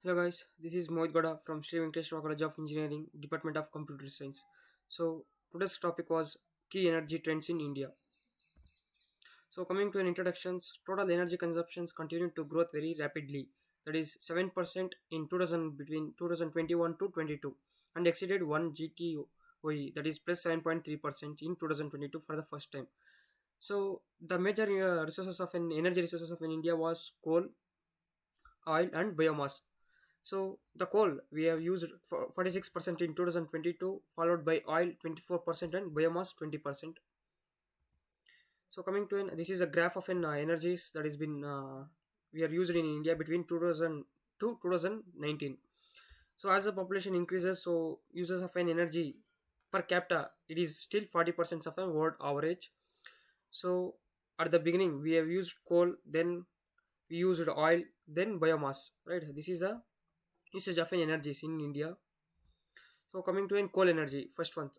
Hello guys, this is Mohit Goda from Sri Venkateswara College of Engineering, Department of Computer Science. So today's topic was key energy trends in India. So coming to an introductions, total energy consumptions continued to grow very rapidly. That is 7% in 2000 between 2021 to 22 and exceeded 1 GTOE, that is plus 7.3% in 2022 for the first time. So the major resources of an energy resources of an India was coal, oil and biomass. So the coal we have used for 46% in 2022, followed by oil 24% and biomass 20%. So coming to this is a graph of an energies that has been we are used in India between 2000 to 2019. So as the population increases, so uses of an energy per capita it is still 40% of a world average. So at the beginning we have used coal, then we used oil, then biomass. Right. This is a usage of an energies in India. So coming to in coal energy, first one.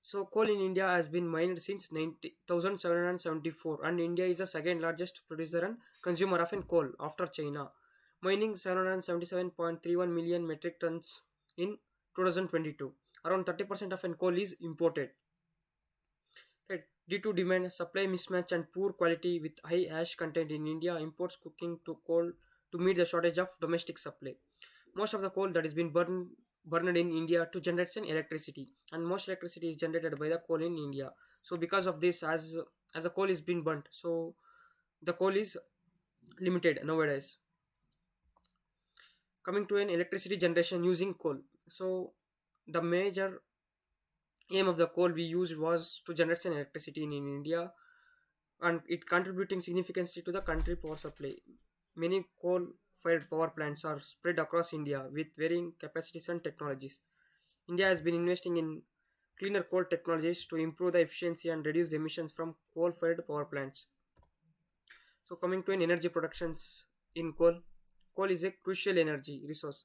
So coal in India has been mined since 1774, and India is the second largest producer and consumer of in coal after China, mining 777.31 million metric tons in 2022. Around 30% of in coal is imported. Right. Due to demand supply mismatch and poor quality with high ash content in India, imports cooking to coal to meet the shortage of domestic supply. Most of the coal that is been burned in India to generate an electricity, and most electricity is generated by the coal in India. So because of this, as the coal is being burnt, so the coal is limited nowadays. Coming to an electricity generation using coal, so the major aim of the coal we used was to generate an electricity in India, and it contributing significantly to the country power supply. Many coal-fired power plants are spread across India with varying capacities and technologies. India has been investing in cleaner coal technologies to improve the efficiency and reduce emissions from coal-fired power plants. So coming to an energy productions in coal, coal is a crucial energy resource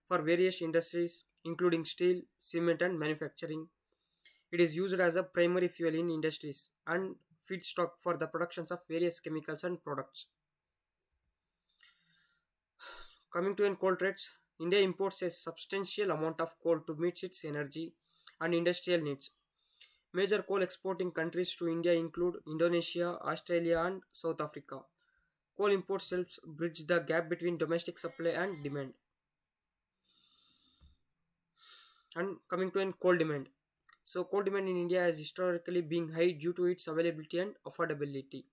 for various industries including steel, cement and manufacturing. It is used as a primary fuel in industries and feedstock for the productions of various chemicals and products. Coming to in coal trades, India imports a substantial amount of coal to meet its energy and industrial needs. Major coal exporting countries to India include Indonesia, Australia, and South Africa. Coal imports helps bridge the gap between domestic supply and demand. And coming to in coal demand. So coal demand in India has historically been high due to its availability and affordability.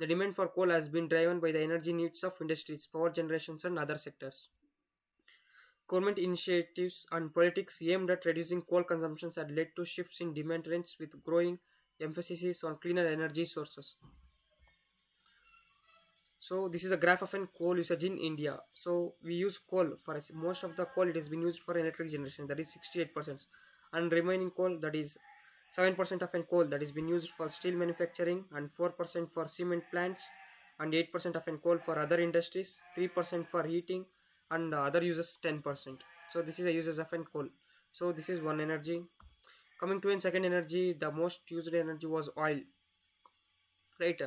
The demand for coal has been driven by the energy needs of industries, power generations, and other sectors. Government initiatives and politics aimed at reducing coal consumption had led to shifts in demand trends with growing emphasis on cleaner energy sources. So this is a graph of an coal usage in India. So we use coal for most of the coal it has been used for electric generation, that is 68%, and remaining coal, that is 7% of an coal that is been used for steel manufacturing, and 4% for cement plants, and 8% of an coal for other industries, 3% for heating, and other uses 10%. So this is the uses of an coal. So this is one energy. Coming to in second energy, the most used energy was oil, right?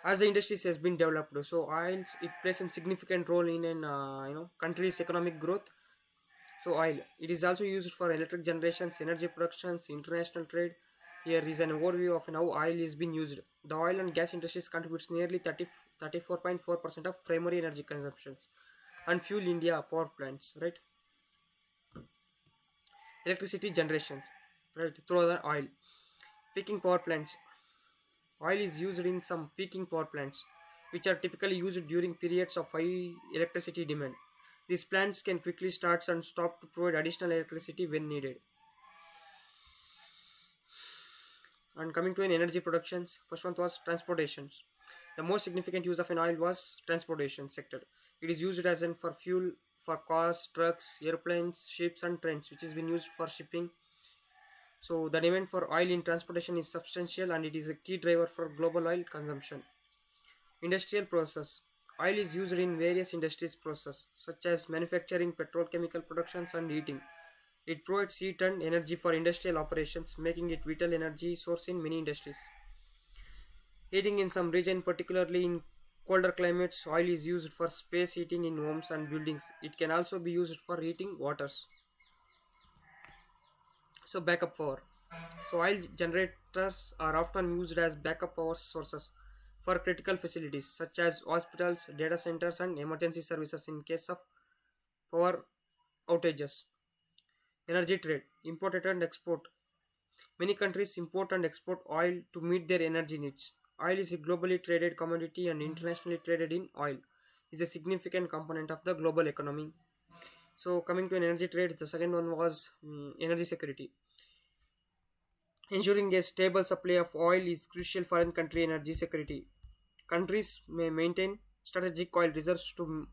As the industries has been developed, so oils it plays a significant role in an country's economic growth. So oil it is also used for electric generations, energy productions, international trade. Here is an overview of how oil is being used. The oil and gas industries contributes nearly 34.4% of primary energy consumptions and fuel India power plants, right? Electricity generations, right, through the oil. Peaking power plants. Oil is used in some peaking power plants, which are typically used during periods of high electricity demand. These plants can quickly start and stop to provide additional electricity when needed. And coming to an energy productions, first one was transportation. The most significant use of an oil was transportation sector. It is used as an for fuel for cars, trucks, airplanes, ships, and trains, which has been used for shipping. So the demand for oil in transportation is substantial, and it is a key driver for global oil consumption. Industrial process. Oil is used in various industries process such as manufacturing, petrochemical productions and heating. It provides heat and energy for industrial operations, making it vital energy source in many industries. Heating in some region, particularly in colder climates, oil is used for space heating in homes and buildings. It can also be used for heating waters. So backup power. So oil generators are often used as backup power sources for critical facilities such as hospitals, data centers, and emergency services in case of power outages. Energy trade, imported and export. Many countries import and export oil to meet their energy needs. Oil is a globally traded commodity and internationally traded in oil is a significant component of the global economy. So coming to an energy trade, the second one was energy security. Ensuring a stable supply of oil is crucial for a country energy security. Countries may maintain strategic oil reserves to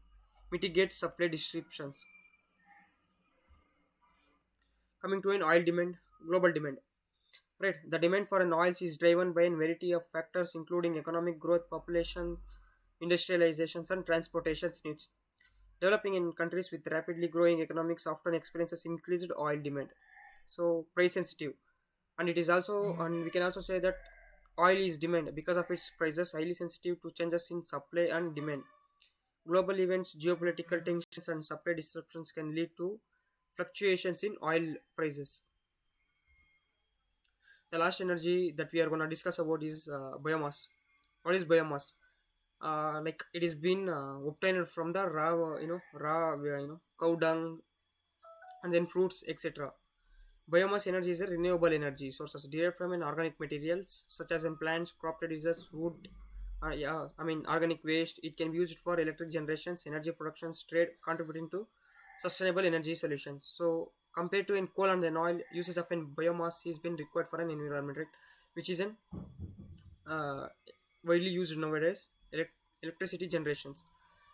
mitigate supply disruptions. Coming to an oil demand, global demand. Right, the demand for an oils is driven by a variety of factors, including economic growth, population, industrializations, and transportation needs. Developing in countries with rapidly growing economics often experiences increased oil demand. So price sensitive, and it is also, and we can also say that oil is demand because of its prices highly sensitive to changes in supply and demand. Global events, geopolitical tensions, and supply disruptions can lead to fluctuations in oil prices. The last energy that we are going to discuss about is biomass. What is biomass? Like it is been obtained from the raw, raw, cow dung and then fruits, etc. Biomass energy is a renewable energy sources derived from an organic materials such as in plants, crop produces, wood, organic waste. It can be used for electric generations, energy production, trade, contributing to sustainable energy solutions. So compared to in coal and then oil, usage of in biomass has been required for an environment, right? Which is an uh, widely used nowadays. Electricity generations.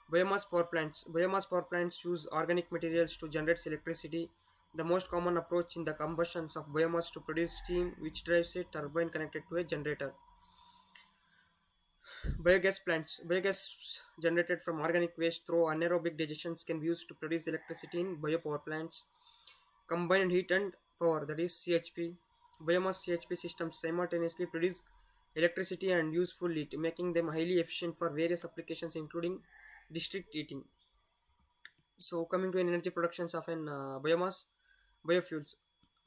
Biomass power plants use organic materials to generate electricity. The most common approach in the combustions of biomass to produce steam, which drives a turbine connected to a generator. Biogas generated from organic waste through anaerobic digestions can be used to produce electricity in biopower plants. Combined heat and power, that is CHP. Biomass CHP systems simultaneously produce electricity and useful heat, making them highly efficient for various applications, including district heating. So, coming to an energy productions of an biofuels.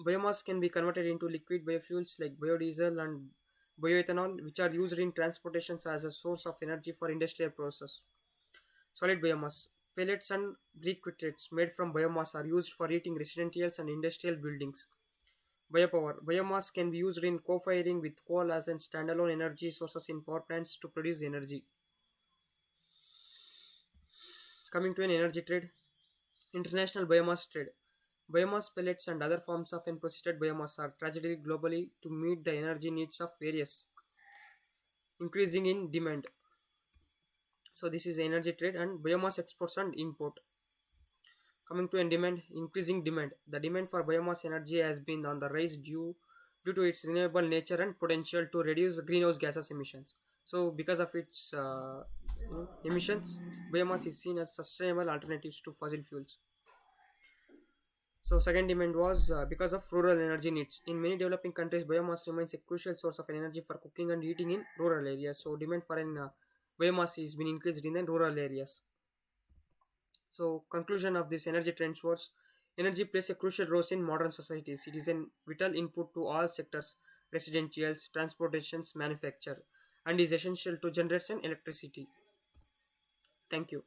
Biomass can be converted into liquid biofuels like biodiesel and bioethanol, which are used in transportations as a source of energy for industrial process. Solid biomass. Pellets and briquettes made from biomass are used for heating residential and industrial buildings. Biopower. Biomass can be used in co-firing with coal as an standalone energy sources in power plants to produce energy. Coming to an energy trade. International biomass trade. Biomass pellets and other forms of unprocessed biomass are traded globally to meet the energy needs of various, increasing in demand. So this is energy trade and biomass exports and import. Coming to a demand, increasing demand. The demand for biomass energy has been on the rise due to its renewable nature and potential to reduce greenhouse gases emissions. So because of its emissions, biomass is seen as sustainable alternatives to fossil fuels. So second demand was because of rural energy needs. In many developing countries, biomass remains a crucial source of energy for cooking and heating in rural areas. So demand for an biomass is been increased in the rural areas. So conclusion of this energy trends was energy plays a crucial role in modern societies. It is a vital input to all sectors, residentials, transportations, manufacture, and is essential to generation electricity. Thank you.